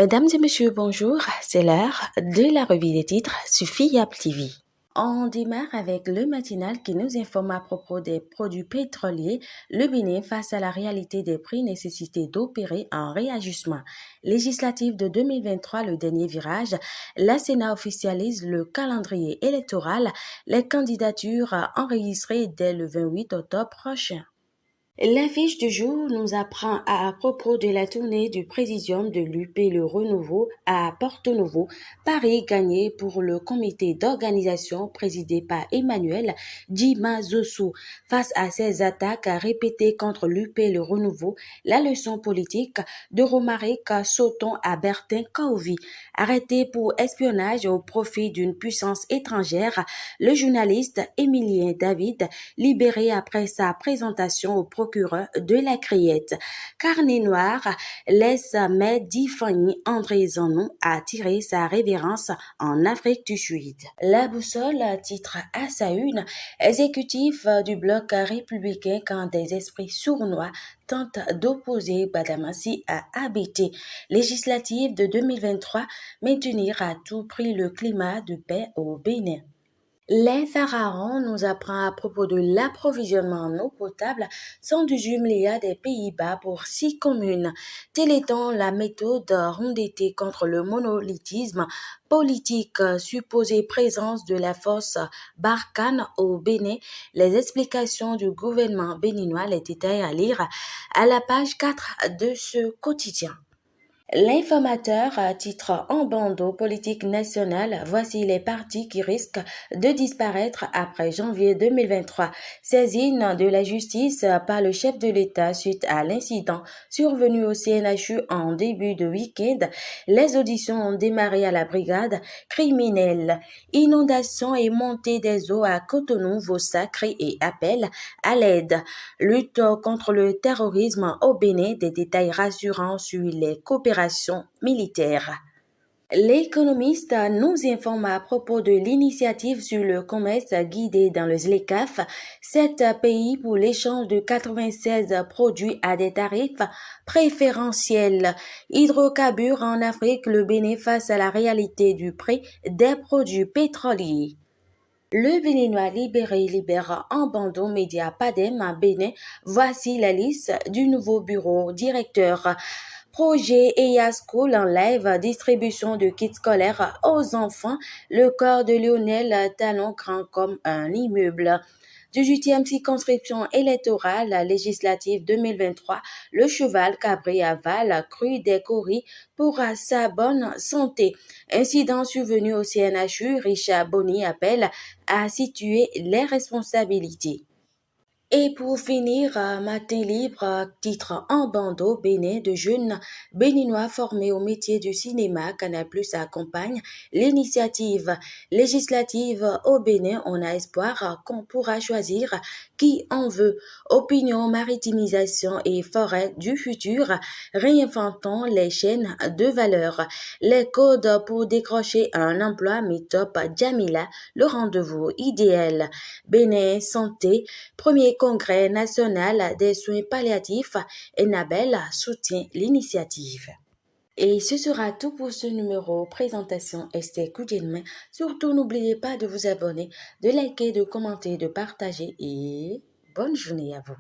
Mesdames et messieurs, bonjour. C'est l'heure de la revue des titres sur Fiable TV. On démarre avec le matinal qui nous informe à propos des produits pétroliers. Le Bénin, face à la réalité des prix, nécessité d'opérer un réajustement. Législatif de 2023, le dernier virage, la Sénat officialise le calendrier électoral. Les candidatures enregistrées dès le 28 octobre prochain. L'affiche du jour nous apprend à propos de la tournée du Présidium de l'UP Le Renouveau à Porto-Novo, Paris gagné pour le comité d'organisation présidé par Emmanuel Dimazosu. Face à ces attaques répétées contre l'UP Le Renouveau, la leçon politique de Romaric Sauton à Bertin Kaovi. Arrêté pour espionnage au profit d'une puissance étrangère, le journaliste Émilien David, libéré après sa présentation au procureur de la Criette. Carnet noir laisse Mehdi Fanny André Zanon attirer sa révérence en Afrique du Sud. La boussole titre à sa une, exécutif du bloc républicain quand des esprits sournois tentent d'opposer Badamassi à ABT. Législative de 2023, maintenir à tout prix le climat de paix au Bénin. Les pharaons nous apprend à propos de l'approvisionnement en eau potable 118 milliards des Pays-Bas pour 6 communes. Téléthon, la méthode rondettée contre le monolithisme politique, supposée présence de la force Barkhane au Bénin. Les explications du gouvernement béninois, les détails à lire à la page 4 de ce quotidien. L'informateur titre en bandeau politique nationale, voici les partis qui risquent de disparaître après janvier 2023. Saisine de la justice par le chef de l'État suite à l'incident survenu au CNHU en début de week-end. Les auditions ont démarré à la brigade criminelle. Inondation et montée des eaux à Cotonou, vos sacrés et appel à l'aide. Lutte contre le terrorisme au Bénin, des détails rassurants sur les coopérations militaires. L'économiste nous informe à propos de l'initiative sur le commerce guidé dans le ZLECAf, 7 pays pour l'échange de 96 produits à des tarifs préférentiels. Hydrocarbures en Afrique, le Bénin face à la réalité du prix des produits pétroliers. Le Béninois libéré libère en bandeau média Padem à Bénin. Voici la liste du nouveau bureau directeur. Projet EIA School en live, distribution de kits scolaires aux enfants. Le corps de Lionel Talon grand comme un immeuble. 18e circonscription électorale législative 2023, le cheval cabré avale cru des coris pour sa bonne santé. Incident survenu au CNHU, Richard Bonny appelle à situer les responsabilités. Et pour finir, Matin libre, titre en bandeau, Bénin, de jeunes béninois formés au métier du cinéma. Canal+ accompagne l'initiative législative au Bénin. On a espoir qu'on pourra choisir qui en veut. Opinion, maritimisation et forêt du futur. Réinventons les chaînes de valeur. Les codes pour décrocher un emploi, Meetup Jamila, le rendez-vous idéal. Bénin Santé, premier congrès national des soins palliatifs, Enabel soutient l'initiative. Et ce sera tout pour ce numéro présentation Esther Koudjenmain. Surtout, n'oubliez pas de vous abonner, de liker, de commenter, de partager et bonne journée à vous.